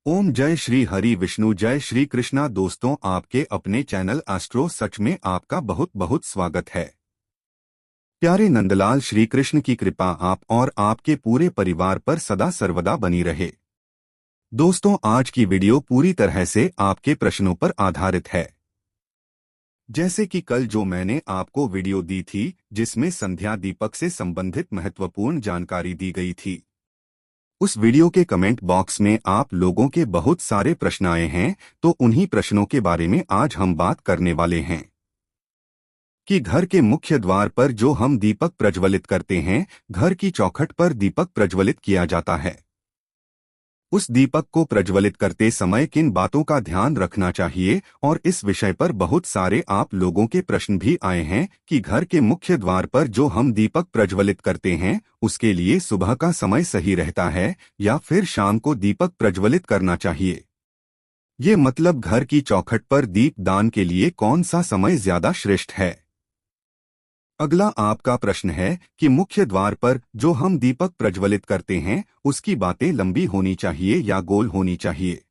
ओम जय श्री हरि विष्णु जय श्री कृष्णा। दोस्तों, आपके अपने चैनल एस्ट्रो सच में आपका बहुत बहुत स्वागत है। प्यारे नंदलाल, श्री कृष्ण की कृपा आप और आपके पूरे परिवार पर सदा सर्वदा बनी रहे। दोस्तों, आज की वीडियो पूरी तरह से आपके प्रश्नों पर आधारित है। जैसे कि कल जो मैंने आपको वीडियो दी थी जिसमें संध्या दीपक से संबंधित महत्वपूर्ण जानकारी दी गई थी, उस वीडियो के कमेंट बॉक्स में आप लोगों के बहुत सारे प्रश्न आए हैं, तो उन्हीं प्रश्नों के बारे में आज हम बात करने वाले हैं कि घर के मुख्य द्वार पर जो हम दीपक प्रज्वलित करते हैं, घर की चौखट पर दीपक प्रज्वलित किया जाता है। उस दीपक को प्रज्वलित करते समय किन बातों का ध्यान रखना चाहिए, और इस विषय पर बहुत सारे आप लोगों के प्रश्न भी आए हैं कि घर के मुख्य द्वार पर जो हम दीपक प्रज्वलित करते हैं उसके लिए सुबह का समय सही रहता है या फिर शाम को दीपक प्रज्वलित करना चाहिए। ये मतलब घर की चौखट पर दीप दान के लिए कौन सा समय ज्यादा श्रेष्ठ है। अगला आपका प्रश्न है कि मुख्य द्वार पर जो हम दीपक प्रज्वलित करते हैं उसकी बातें लंबी होनी चाहिए या गोल होनी चाहिए।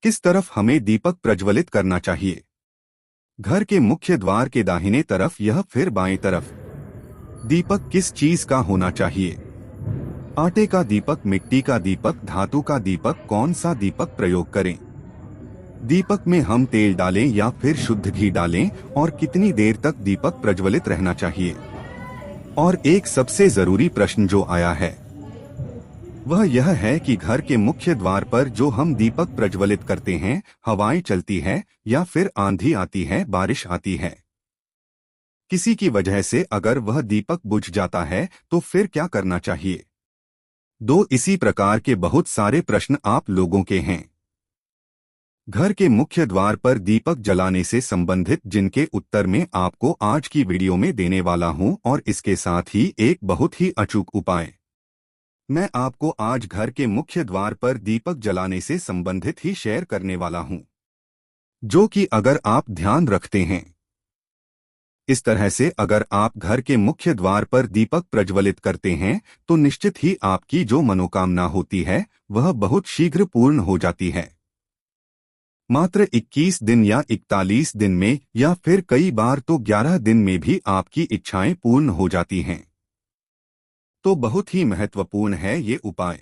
किस तरफ हमें दीपक प्रज्वलित करना चाहिए? घर के मुख्य द्वार के दाहिने तरफ या फिर बाएं तरफ? दीपक किस चीज का होना चाहिए? आटे का दीपक, मिट्टी का दीपक, धातु का दीपक? कौन सा दीपक प्रयोग करें? दीपक में हम तेल डालें या फिर शुद्ध घी डालें, और कितनी देर तक दीपक प्रज्वलित रहना चाहिए? और एक सबसे जरूरी प्रश्न जो आया है वह यह है कि घर के मुख्य द्वार पर जो हम दीपक प्रज्वलित करते हैं, हवाएं चलती है या फिर आंधी आती है, बारिश आती है? किसी की वजह से अगर वह दीपक बुझ जाता है तो फिर क्या करना चाहिए? इसी प्रकार के बहुत सारे प्रश्न आप लोगों के हैं। घर के मुख्य द्वार पर दीपक जलाने से संबंधित जिनके उत्तर में आपको आज की वीडियो में देने वाला हूं, और इसके साथ ही एक बहुत ही अचूक उपाय मैं आपको आज घर के मुख्य द्वार पर दीपक जलाने से संबंधित ही शेयर करने वाला हूं, जो कि अगर आप ध्यान रखते हैं, इस तरह से अगर आप घर के मुख्य द्वार पर दीपक प्रज्वलित करते हैं तो निश्चित ही आपकी जो मनोकामना होती है वह बहुत शीघ्र पूर्ण हो जाती है। मात्र 21 दिन या 41 दिन में या फिर कई बार तो 11 दिन में भी आपकी इच्छाएं पूर्ण हो जाती हैं। तो बहुत ही महत्वपूर्ण है ये उपाय।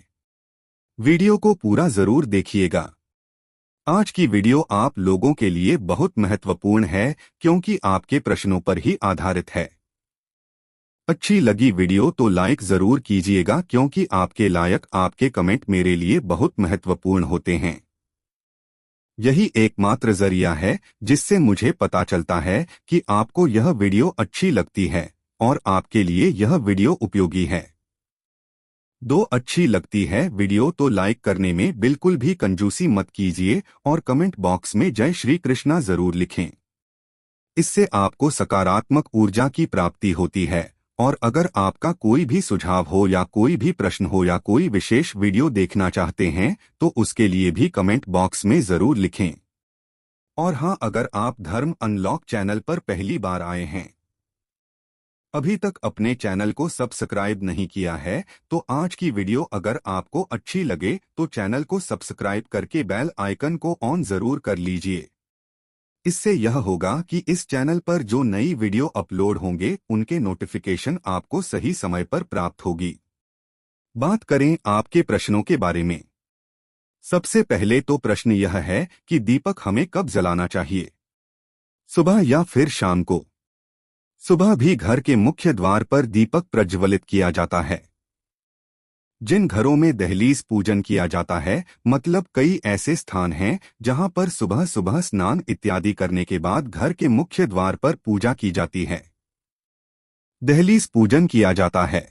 वीडियो को पूरा जरूर देखिएगा। आज की वीडियो आप लोगों के लिए बहुत महत्वपूर्ण है क्योंकि आपके प्रश्नों पर ही आधारित है। अच्छी लगी वीडियो तो लाइक जरूर कीजिएगा, क्योंकि आपके लायक आपके कमेंट मेरे लिए बहुत महत्वपूर्ण होते हैं। यही एकमात्र जरिया है जिससे मुझे पता चलता है कि आपको यह वीडियो अच्छी लगती है और आपके लिए यह वीडियो उपयोगी है। अच्छी लगती है वीडियो तो लाइक करने में बिल्कुल भी कंजूसी मत कीजिए, और कमेंट बॉक्स में जय श्री कृष्णा जरूर लिखें। इससे आपको सकारात्मक ऊर्जा की प्राप्ति होती है। और अगर आपका कोई भी सुझाव हो या कोई भी प्रश्न हो या कोई विशेष वीडियो देखना चाहते हैं तो उसके लिए भी कमेंट बॉक्स में जरूर लिखें। और हाँ, अगर आप धर्म अनलॉक चैनल पर पहली बार आए हैं, अभी तक अपने चैनल को सब्सक्राइब नहीं किया है, तो आज की वीडियो अगर आपको अच्छी लगे तो चैनल को सब्सक्राइब करके बेल आइकन को ऑन जरूर कर लीजिए। इससे यह होगा कि इस चैनल पर जो नई वीडियो अपलोड होंगे उनके नोटिफिकेशन आपको सही समय पर प्राप्त होगी। बात करें आपके प्रश्नों के बारे में। सबसे पहले तो प्रश्न यह है कि दीपक हमें कब जलाना चाहिए, सुबह या फिर शाम को? सुबह भी घर के मुख्य द्वार पर दीपक प्रज्वलित किया जाता है। जिन घरों में दहलीज पूजन किया जाता है, मतलब कई ऐसे स्थान हैं जहां पर सुबह सुबह स्नान इत्यादि करने के बाद घर के मुख्य द्वार पर पूजा की जाती है, दहलीज पूजन किया जाता है।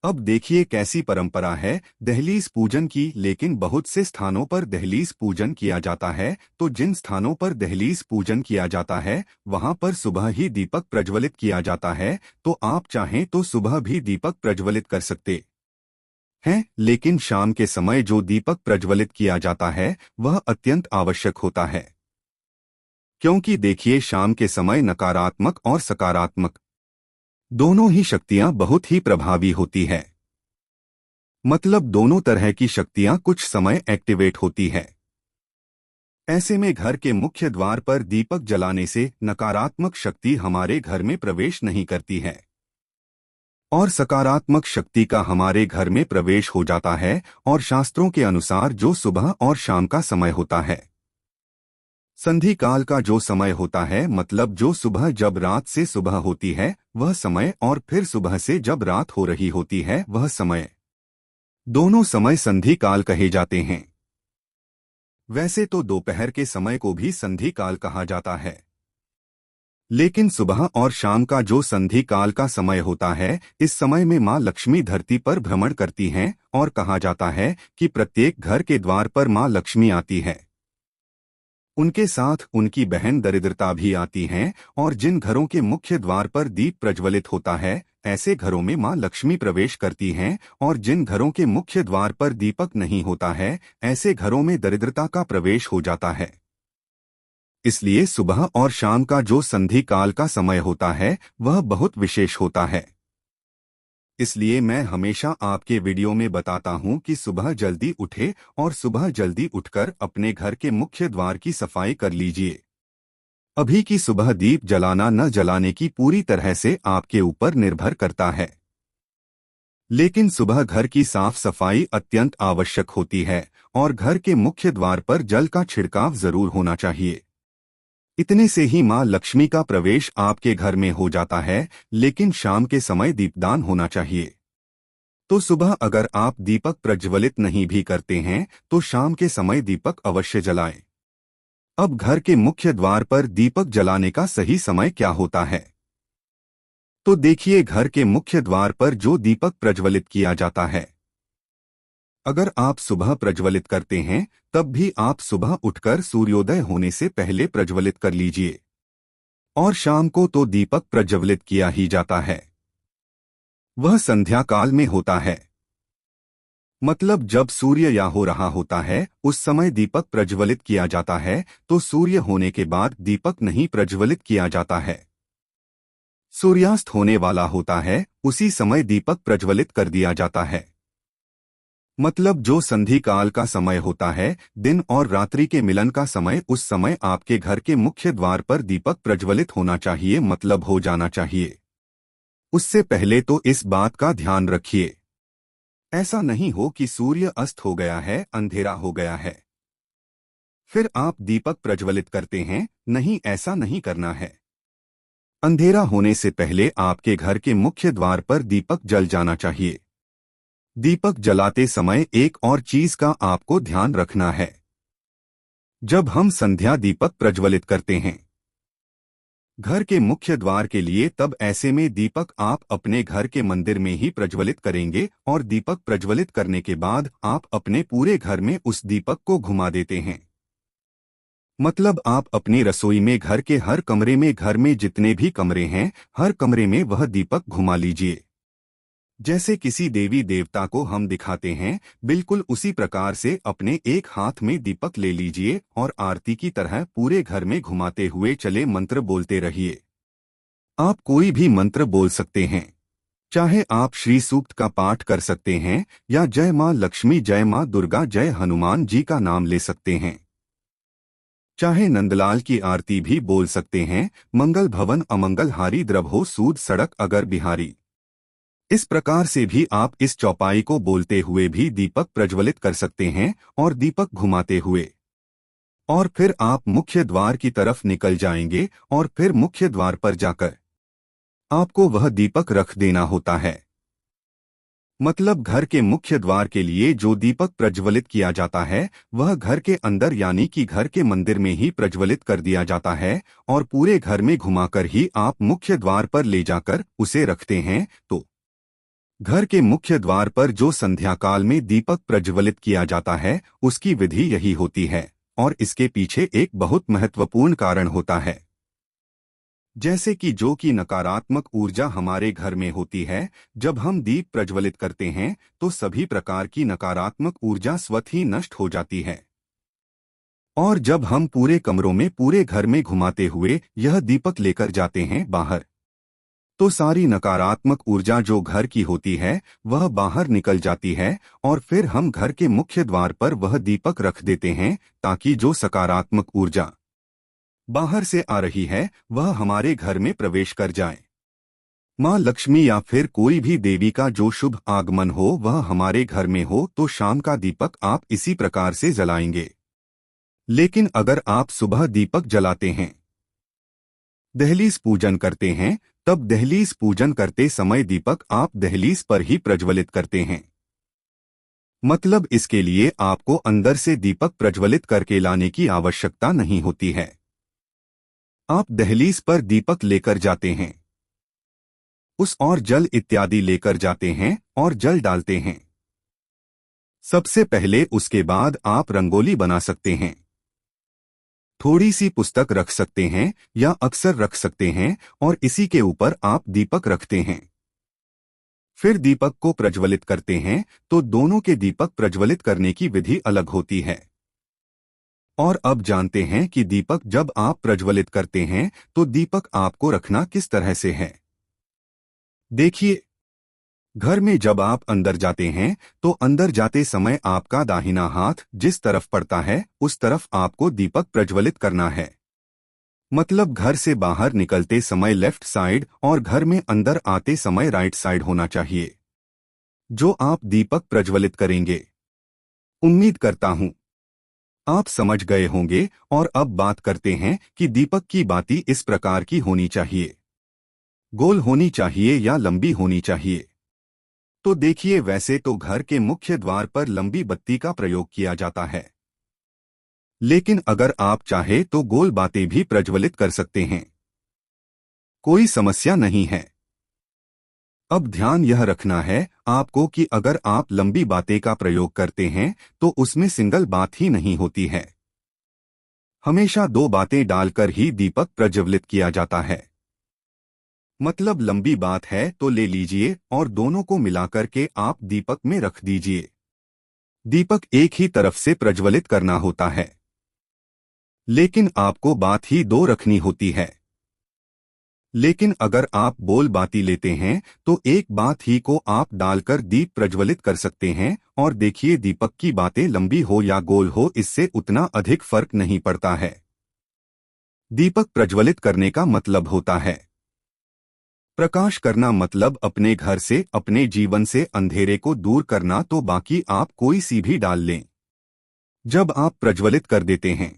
अब देखिए कैसी परंपरा है दहलीज पूजन की, लेकिन बहुत से स्थानों पर दहलीज पूजन किया जाता है, तो जिन स्थानों पर दहलीज पूजन किया जाता है वहां पर सुबह ही दीपक प्रज्वलित किया जाता है, तो आप चाहें तो सुबह भी दीपक प्रज्वलित कर सकते हैं। लेकिन शाम के समय जो दीपक प्रज्वलित किया जाता है वह अत्यंत आवश्यक होता है, क्योंकि देखिए शाम के समय नकारात्मक और सकारात्मक दोनों ही शक्तियां बहुत ही प्रभावी होती है। मतलब दोनों तरह की शक्तियां कुछ समय एक्टिवेट होती है। ऐसे में घर के मुख्य द्वार पर दीपक जलाने से नकारात्मक शक्ति हमारे घर में प्रवेश नहीं करती है और सकारात्मक शक्ति का हमारे घर में प्रवेश हो जाता है। और शास्त्रों के अनुसार जो सुबह और शाम का समय होता है, संधि काल का जो समय होता है, मतलब जो सुबह जब रात से सुबह होती है वह समय, और फिर सुबह से जब रात हो रही होती है वह समय, दोनों समय संधि काल कहे जाते हैं। वैसे तो दोपहर के समय को भी संधि काल कहा जाता है, लेकिन सुबह और शाम का जो संधि काल का समय होता है, इस समय में माँ लक्ष्मी धरती पर भ्रमण करती हैं और कहा जाता है कि प्रत्येक घर के द्वार पर माँ लक्ष्मी आती है। उनके साथ उनकी बहन दरिद्रता भी आती हैं, और जिन घरों के मुख्य द्वार पर दीप प्रज्वलित होता है, ऐसे घरों में माँ लक्ष्मी प्रवेश करती हैं, और जिन घरों के मुख्य द्वार पर दीपक नहीं होता है, ऐसे घरों में दरिद्रता का प्रवेश हो जाता है। इसलिए सुबह और शाम का जो संधि काल का समय होता है वह बहुत विशेष होता है। इसलिए मैं हमेशा आपके वीडियो में बताता हूं कि सुबह जल्दी उठे और सुबह जल्दी उठकर अपने घर के मुख्य द्वार की सफाई कर लीजिए। अभी की सुबह दीप जलाना न जलाने की पूरी तरह से आपके ऊपर निर्भर करता है, लेकिन सुबह घर की साफ सफाई अत्यंत आवश्यक होती है और घर के मुख्य द्वार पर जल का छिड़काव जरूर होना चाहिए। इतने से ही माँ लक्ष्मी का प्रवेश आपके घर में हो जाता है। लेकिन शाम के समय दीपदान होना चाहिए। तो सुबह अगर आप दीपक प्रज्वलित नहीं भी करते हैं तो शाम के समय दीपक अवश्य जलाएं। अब घर के मुख्य द्वार पर दीपक जलाने का सही समय क्या होता है? तो देखिए, घर के मुख्य द्वार पर जो दीपक प्रज्वलित किया जाता है, अगर आप सुबह प्रज्वलित करते हैं तब भी आप सुबह उठकर सूर्योदय होने से पहले प्रज्वलित कर लीजिए, और शाम को तो दीपक प्रज्वलित किया ही जाता है। वह संध्या काल में होता है, मतलब जब सूर्य या हो रहा होता है उस समय दीपक प्रज्वलित किया जाता है। तो सूर्य होने के बाद दीपक नहीं प्रज्वलित किया जाता है। सूर्यास्त होने वाला होता है उसी समय दीपक प्रज्वलित कर दिया जाता है। मतलब जो संधि काल का समय होता है, दिन और रात्रि के मिलन का समय, उस समय आपके घर के मुख्य द्वार पर दीपक प्रज्वलित होना चाहिए, मतलब हो जाना चाहिए। उससे पहले तो इस बात का ध्यान रखिए, ऐसा नहीं हो कि सूर्य अस्त हो गया है, अंधेरा हो गया है, फिर आप दीपक प्रज्वलित करते हैं। नहीं, ऐसा नहीं करना है। अंधेरा होने से पहले आपके घर के मुख्य द्वार पर दीपक जल जाना चाहिए। दीपक जलाते समय एक और चीज का आपको ध्यान रखना है। जब हम संध्या दीपक प्रज्वलित करते हैं घर के मुख्य द्वार के लिए, तब ऐसे में दीपक आप अपने घर के मंदिर में ही प्रज्वलित करेंगे, और दीपक प्रज्वलित करने के बाद आप अपने पूरे घर में उस दीपक को घुमा देते हैं। मतलब आप अपनी रसोई में, घर के हर कमरे में, घर में जितने भी कमरे हैं, हर कमरे में वह दीपक घुमा लीजिए। जैसे किसी देवी देवता को हम दिखाते हैं, बिल्कुल उसी प्रकार से अपने एक हाथ में दीपक ले लीजिए और आरती की तरह पूरे घर में घुमाते हुए चले मंत्र बोलते रहिए। आप कोई भी मंत्र बोल सकते हैं, चाहे आप श्री सूक्त का पाठ कर सकते हैं या जय मां लक्ष्मी, जय मां दुर्गा, जय हनुमान जी का नाम ले सकते हैं, चाहे नंदलाल की आरती भी बोल सकते हैं, मंगल भवन अमंगल हारी, द्रवहो सूद सड़क अगर बिहारी। इस प्रकार से भी आप इस चौपाई को बोलते हुए भी दीपक प्रज्वलित कर सकते हैं और दीपक घुमाते हुए, और फिर आप मुख्य द्वार की तरफ निकल जाएंगे और फिर मुख्य द्वार पर जाकर आपको वह दीपक रख देना होता है। मतलब घर के मुख्य द्वार के लिए जो दीपक प्रज्वलित किया जाता है वह घर के अंदर, यानी कि घर के मंदिर में ही प्रज्वलित कर दिया जाता है, और पूरे घर में घुमाकर ही आप मुख्य द्वार पर ले जाकर उसे रखते हैं। तो घर के मुख्य द्वार पर जो संध्या काल में दीपक प्रज्वलित किया जाता है उसकी विधि यही होती है, और इसके पीछे एक बहुत महत्वपूर्ण कारण होता है। जैसे कि जो कि नकारात्मक ऊर्जा हमारे घर में होती है, जब हम दीप प्रज्वलित करते हैं तो सभी प्रकार की नकारात्मक ऊर्जा स्वतः ही नष्ट हो जाती है। और जब हम पूरे कमरों में, पूरे घर में घुमाते हुए यह दीपक लेकर जाते हैं बाहर, तो सारी नकारात्मक ऊर्जा जो घर की होती है वह बाहर निकल जाती है और फिर हम घर के मुख्य द्वार पर वह दीपक रख देते हैं ताकि जो सकारात्मक ऊर्जा बाहर से आ रही है वह हमारे घर में प्रवेश कर जाए। माँ लक्ष्मी या फिर कोई भी देवी का जो शुभ आगमन हो वह हमारे घर में हो तो शाम का दीपक आप इसी प्रकार से जलाएंगे। लेकिन अगर आप सुबह दीपक जलाते हैं, दहलीज पूजन करते हैं, तब दहलीज पूजन करते समय दीपक आप दहलीज पर ही प्रज्वलित करते हैं। मतलब इसके लिए आपको अंदर से दीपक प्रज्वलित करके लाने की आवश्यकता नहीं होती है। आप दहलीज पर दीपक लेकर जाते हैं, उस और जल इत्यादि लेकर जाते हैं और जल डालते हैं। सबसे पहले उसके बाद आप रंगोली बना सकते हैं, थोड़ी सी पुस्तक रख सकते हैं या अक्सर रख सकते हैं और इसी के ऊपर आप दीपक रखते हैं। फिर दीपक को प्रज्वलित करते हैं तो दोनों के दीपक प्रज्वलित करने की विधि अलग होती है। और अब जानते हैं कि दीपक जब आप प्रज्वलित करते हैं तो दीपक आपको रखना किस तरह से है। देखिए, घर में जब आप अंदर जाते हैं तो अंदर जाते समय आपका दाहिना हाथ जिस तरफ पड़ता है उस तरफ आपको दीपक प्रज्वलित करना है। मतलब घर से बाहर निकलते समय लेफ्ट साइड और घर में अंदर आते समय राइट साइड होना चाहिए जो आप दीपक प्रज्वलित करेंगे। उम्मीद करता हूं आप समझ गए होंगे। और अब बात करते हैं कि दीपक की बाती इस प्रकार की होनी चाहिए, गोल होनी चाहिए या लंबी होनी चाहिए। तो देखिए, वैसे तो घर के मुख्य द्वार पर लंबी बत्ती का प्रयोग किया जाता है, लेकिन अगर आप चाहे तो गोल बातें भी प्रज्वलित कर सकते हैं, कोई समस्या नहीं है। अब ध्यान यह रखना है आपको कि अगर आप लंबी बातें का प्रयोग करते हैं तो उसमें सिंगल बात ही नहीं होती है, हमेशा दो बातें डालकर ही दीपक प्रज्वलित किया जाता है। मतलब लंबी बात है तो ले लीजिए और दोनों को मिलाकर के आप दीपक में रख दीजिए। दीपक एक ही तरफ से प्रज्वलित करना होता है, लेकिन आपको बात ही दो रखनी होती है। लेकिन अगर आप बोल बाती लेते हैं तो एक बात ही को आप डालकर दीप प्रज्वलित कर सकते हैं। और देखिए, दीपक की बातें लंबी हो या गोल हो इससे उतना अधिक फर्क नहीं पड़ता है। दीपक प्रज्वलित करने का मतलब होता है प्रकाश करना, मतलब अपने घर से अपने जीवन से अंधेरे को दूर करना। तो बाकी आप कोई सी भी डाल लें, जब आप प्रज्वलित कर देते हैं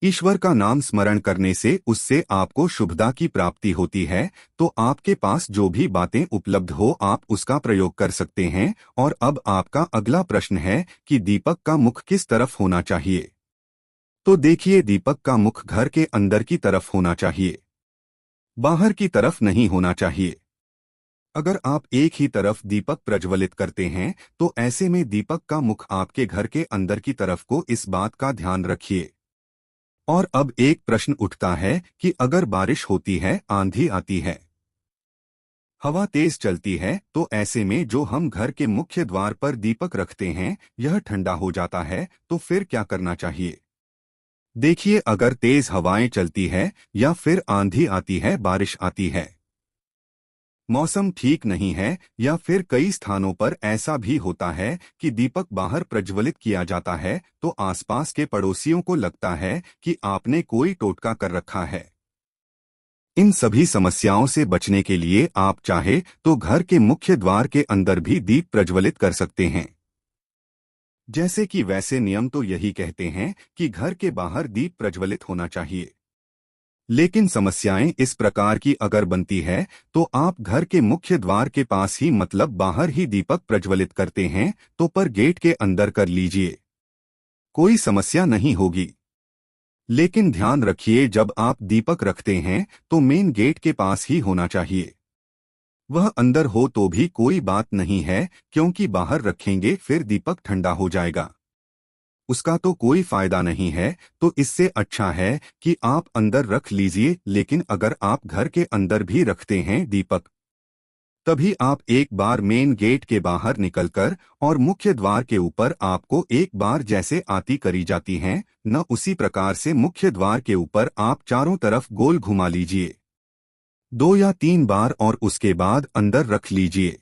ईश्वर का नाम स्मरण करने से उससे आपको शुभता की प्राप्ति होती है। तो आपके पास जो भी बातें उपलब्ध हो आप उसका प्रयोग कर सकते हैं। और अब आपका अगला प्रश्न है कि दीपक का मुख किस तरफ होना चाहिए। तो देखिए, दीपक का मुख घर के अंदर की तरफ होना चाहिए, बाहर की तरफ नहीं होना चाहिए। अगर आप एक ही तरफ दीपक प्रज्वलित करते हैं तो ऐसे में दीपक का मुख आपके घर के अंदर की तरफ को, इस बात का ध्यान रखिए। और अब एक प्रश्न उठता है कि अगर बारिश होती है, आंधी आती है, हवा तेज चलती है, तो ऐसे में जो हम घर के मुख्य द्वार पर दीपक रखते हैं यह ठंडा हो जाता है, तो फिर क्या करना चाहिए। देखिए, अगर तेज हवाएं चलती है या फिर आंधी आती है, बारिश आती है, मौसम ठीक नहीं है या फिर कई स्थानों पर ऐसा भी होता है कि दीपक बाहर प्रज्वलित किया जाता है, तो आसपास के पड़ोसियों को लगता है कि आपने कोई टोटका कर रखा है। इन सभी समस्याओं से बचने के लिए आप चाहे तो घर के मुख्य द्वार के अंदर भी दीप प्रज्वलित कर सकते हैं। जैसे कि वैसे नियम तो यही कहते हैं कि घर के बाहर दीप प्रज्वलित होना चाहिए, लेकिन समस्याएं इस प्रकार की अगर बनती है तो आप घर के मुख्य द्वार के पास ही, मतलब बाहर ही दीपक प्रज्वलित करते हैं तो पर गेट के अंदर कर लीजिए, कोई समस्या नहीं होगी। लेकिन ध्यान रखिए, जब आप दीपक रखते हैं तो मेन गेट के पास ही होना चाहिए। वह अंदर हो तो भी कोई बात नहीं है, क्योंकि बाहर रखेंगे फिर दीपक ठंडा हो जाएगा, उसका तो कोई फायदा नहीं है। तो इससे अच्छा है कि आप अंदर रख लीजिए। लेकिन अगर आप घर के अंदर भी रखते हैं दीपक, तभी आप एक बार मेन गेट के बाहर निकलकर और मुख्य द्वार के ऊपर आपको एक बार जैसे आरती करी जाती हैं, न उसी प्रकार से मुख्य द्वार के ऊपर आप चारों तरफ गोल घुमा लीजिए। 2 या 3 बार और उसके बाद अंदर रख लीजिए।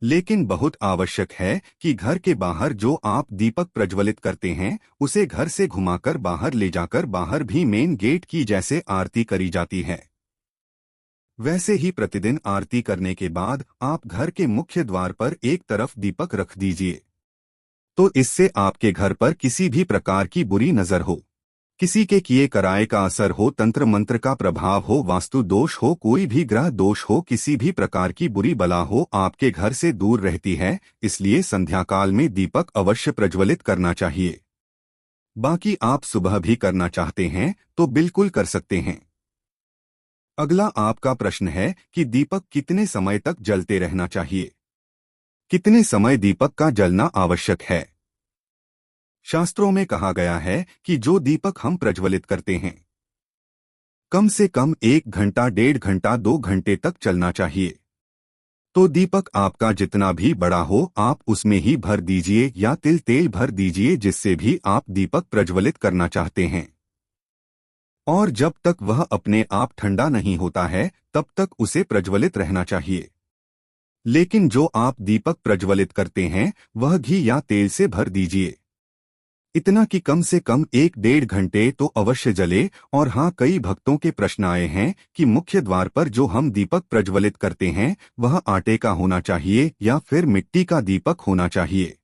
लेकिन बहुत आवश्यक है कि घर के बाहर जो आप दीपक प्रज्वलित करते हैं उसे घर से घुमाकर बाहर ले जाकर बाहर भी मेन गेट की जैसे आरती करी जाती है वैसे ही प्रतिदिन आरती करने के बाद आप घर के मुख्य द्वार पर एक तरफ दीपक रख दीजिए। तो इससे आपके घर पर किसी भी प्रकार की बुरी नजर हो, किसी के किए कराए का असर हो, तंत्र मंत्र का प्रभाव हो, वास्तु दोष हो, कोई भी ग्रह दोष हो, किसी भी प्रकार की बुरी बला हो, आपके घर से दूर रहती है। इसलिए संध्या काल में दीपक अवश्य प्रज्वलित करना चाहिए। बाकी आप सुबह भी करना चाहते हैं तो बिल्कुल कर सकते हैं। अगला आपका प्रश्न है कि दीपक कितने समय तक जलते रहना चाहिए, कितने समय दीपक का जलना आवश्यक है। शास्त्रों में कहा गया है कि जो दीपक हम प्रज्वलित करते हैं कम से कम 1 घंटा, 1.5 घंटा, 2 घंटे तक चलना चाहिए। तो दीपक आपका जितना भी बड़ा हो आप उसमें ही भर दीजिए या तिल तेल भर दीजिए जिससे भी आप दीपक प्रज्वलित करना चाहते हैं। और जब तक वह अपने आप ठंडा नहीं होता है तब तक उसे प्रज्वलित रहना चाहिए। लेकिन जो आप दीपक प्रज्वलित करते हैं वह घी या तेल से भर दीजिए, इतना कि कम से कम 1-1.5 घंटे तो अवश्य जले। और हाँ, कई भक्तों के प्रश्न आए हैं कि मुख्य द्वार पर जो हम दीपक प्रज्वलित करते हैं वह आटे का होना चाहिए या फिर मिट्टी का दीपक होना चाहिए।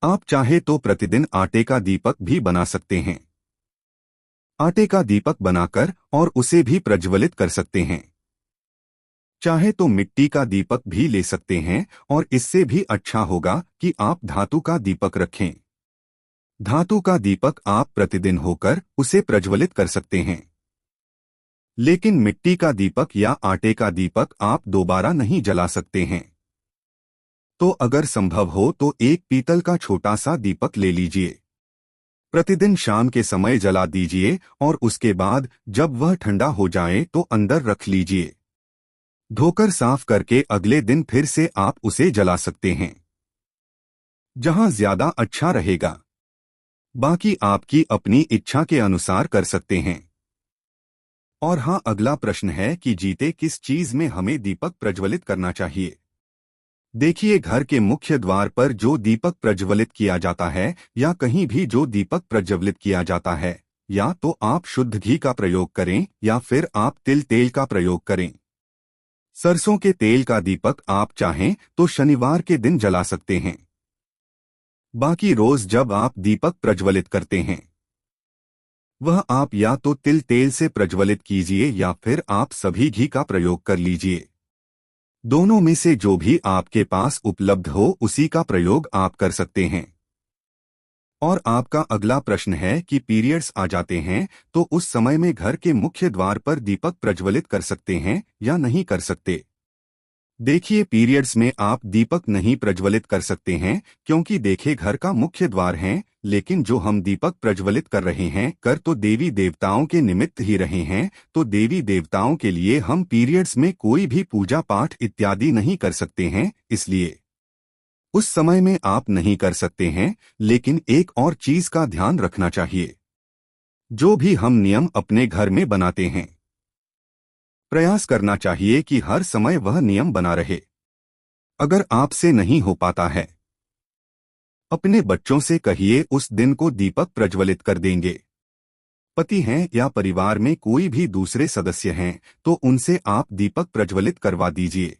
आप चाहे तो प्रतिदिन आटे का दीपक भी बना सकते हैं। आटे का दीपक बनाकर और उसे भी प्रज्वलित कर सकते हैं। चाहे तो मिट्टी का दीपक भी ले सकते हैं और इससे भी अच्छा होगा कि आप धातु का दीपक रखें। धातु का दीपक आप प्रतिदिन होकर उसे प्रज्वलित कर सकते हैं। लेकिन मिट्टी का दीपक या आटे का दीपक आप दोबारा नहीं जला सकते हैं। तो अगर संभव हो तो एक पीतल का छोटा सा दीपक ले लीजिए, प्रतिदिन शाम के समय जला दीजिए और उसके बाद जब वह ठंडा हो जाए तो अंदर रख लीजिए। धोकर साफ करके अगले दिन फिर से आप उसे जला सकते हैं, जहां ज्यादा अच्छा रहेगा। बाकी आपकी अपनी इच्छा के अनुसार कर सकते हैं। और हाँ, अगला प्रश्न है कि जीते किस चीज में हमें दीपक प्रज्वलित करना चाहिए। देखिए, घर के मुख्य द्वार पर जो दीपक प्रज्वलित किया जाता है या कहीं भी जो दीपक प्रज्वलित किया जाता है, या तो आप शुद्ध घी का प्रयोग करें या फिर आप तिल तेल का प्रयोग करें। सरसों के तेल का दीपक आप चाहें तो शनिवार के दिन जला सकते हैं। बाकी रोज जब आप दीपक प्रज्वलित करते हैं वह आप या तो तिल तेल से प्रज्वलित कीजिए या फिर आप सभी घी का प्रयोग कर लीजिए। दोनों में से जो भी आपके पास उपलब्ध हो उसी का प्रयोग आप कर सकते हैं। और आपका अगला प्रश्न है कि पीरियड्स आ जाते हैं तो उस समय में घर के मुख्य द्वार पर दीपक प्रज्वलित कर सकते हैं या नहीं कर सकते। देखिए, पीरियड्स में आप दीपक नहीं प्रज्वलित कर सकते हैं क्योंकि देखे घर का मुख्य द्वार है, लेकिन जो हम दीपक प्रज्वलित कर रहे हैं कर तो देवी देवताओं के निमित्त ही रहे हैं। तो देवी देवताओं के लिए हम पीरियड्स में कोई भी पूजा पाठ इत्यादि नहीं कर सकते हैं, इसलिए उस समय में आप नहीं कर सकते हैं। लेकिन एक और चीज का ध्यान रखना चाहिए, जो भी हम नियम अपने घर में बनाते हैं प्रयास करना चाहिए कि हर समय वह नियम बना रहे। अगर आपसे नहीं हो पाता है अपने बच्चों से कहिए उस दिन को दीपक प्रज्वलित कर देंगे। पति हैं या परिवार में कोई भी दूसरे सदस्य हैं तो उनसे आप दीपक प्रज्वलित करवा दीजिए।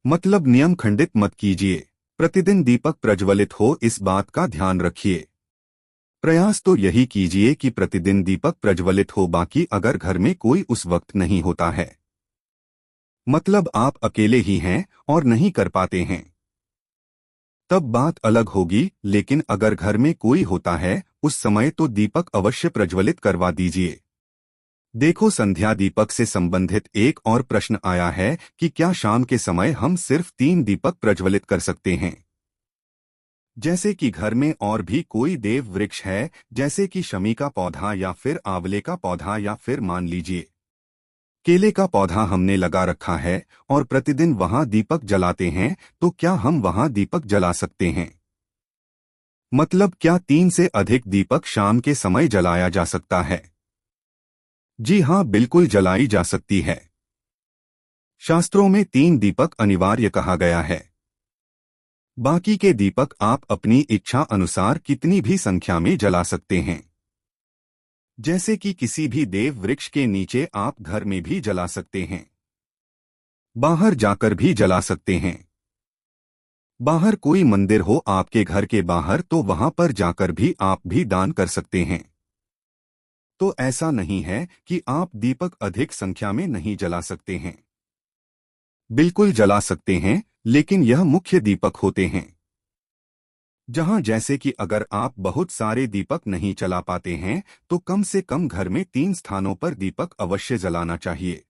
मतलब नियम खंडित मत कीजिए, प्रतिदिन दीपक प्रज्वलित हो इस बात का ध्यान रखिए। प्रयास तो यही कीजिए कि प्रतिदिन दीपक प्रज्वलित हो। बाकी अगर घर में कोई उस वक्त नहीं होता है, मतलब आप अकेले ही हैं और नहीं कर पाते हैं, तब बात अलग होगी। लेकिन अगर घर में कोई होता है उस समय तो दीपक अवश्य प्रज्वलित करवा दीजिए। देखो, संध्या दीपक से संबंधित एक और प्रश्न आया है कि क्या शाम के समय हम सिर्फ 3 दीपक प्रज्वलित कर सकते हैं। जैसे कि घर में और भी कोई देव वृक्ष है, जैसे कि शमी का पौधा या फिर आंवले का पौधा या फिर मान लीजिए केले का पौधा हमने लगा रखा है और प्रतिदिन वहां दीपक जलाते हैं, तो क्या हम वहां दीपक जला सकते हैं। मतलब क्या 3 से अधिक दीपक शाम के समय जलाया जा सकता है। जी हाँ, बिल्कुल जलाई जा सकती है। शास्त्रों में 3 दीपक अनिवार्य कहा गया है। बाकी के दीपक आप अपनी इच्छा अनुसार कितनी भी संख्या में जला सकते हैं। जैसे कि किसी भी देव वृक्ष के नीचे आप घर में भी जला सकते हैं, बाहर जाकर भी जला सकते हैं। बाहर कोई मंदिर हो आपके घर के बाहर तो वहां पर जाकर भी आप भी दान कर सकते हैं। तो ऐसा नहीं है कि आप दीपक अधिक संख्या में नहीं जला सकते हैं। बिल्कुल जला सकते हैं, लेकिन यह मुख्य दीपक होते हैं। जहां जैसे कि अगर आप बहुत सारे दीपक नहीं जला पाते हैं तो कम से कम घर में 3 स्थानों पर दीपक अवश्य जलाना चाहिए।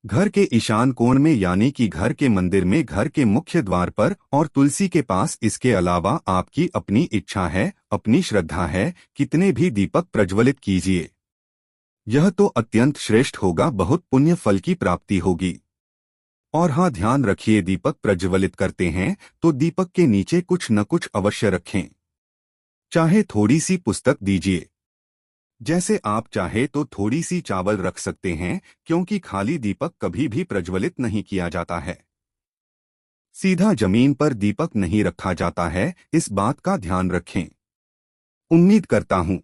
घर के ईशान कोण में यानी कि घर के मंदिर में, घर के मुख्य द्वार पर और तुलसी के पास। इसके अलावा आपकी अपनी इच्छा है, अपनी श्रद्धा है, कितने भी दीपक प्रज्वलित कीजिए। यह तो अत्यंत श्रेष्ठ होगा, बहुत पुण्य फल की प्राप्ति होगी। और हाँ, ध्यान रखिए, दीपक प्रज्वलित करते हैं तो दीपक के नीचे कुछ न कुछ अवश्य रखें। चाहे थोड़ी सी पुस्तक दीजिए, जैसे आप चाहे तो थोड़ी सी चावल रख सकते हैं, क्योंकि खाली दीपक कभी भी प्रज्वलित नहीं किया जाता है। सीधा जमीन पर दीपक नहीं रखा जाता है, इस बात का ध्यान रखें। उम्मीद करता हूं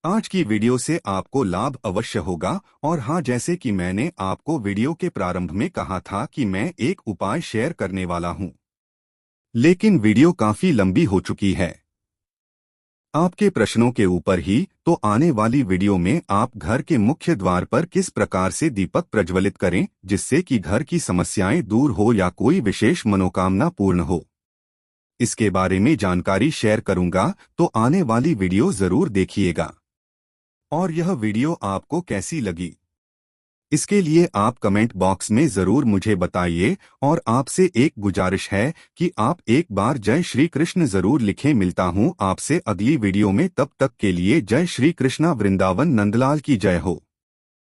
आज की वीडियो से आपको लाभ अवश्य होगा। और हाँ, जैसे कि मैंने आपको वीडियो के प्रारंभ में कहा था कि मैं एक उपाय शेयर करने वाला हूं, लेकिन वीडियो काफी लंबी हो चुकी है। आपके प्रश्नों के ऊपर ही तो आने वाली वीडियो में आप घर के मुख्य द्वार पर किस प्रकार से दीपक प्रज्वलित करें जिससे कि घर की समस्याएं दूर हो या कोई विशेष मनोकामना पूर्ण हो, इसके बारे में जानकारी शेयर करूंगा। तो आने वाली वीडियो जरूर देखिएगा। और यह वीडियो आपको कैसी लगी, इसके लिए आप कमेंट बॉक्स में जरूर मुझे बताइए। और आपसे एक गुजारिश है कि आप एक बार जय श्री कृष्ण जरूर लिखें। मिलता हूं आपसे अगली वीडियो में, तब तक के लिए जय श्री कृष्णा। वृंदावन नंदलाल की जय हो।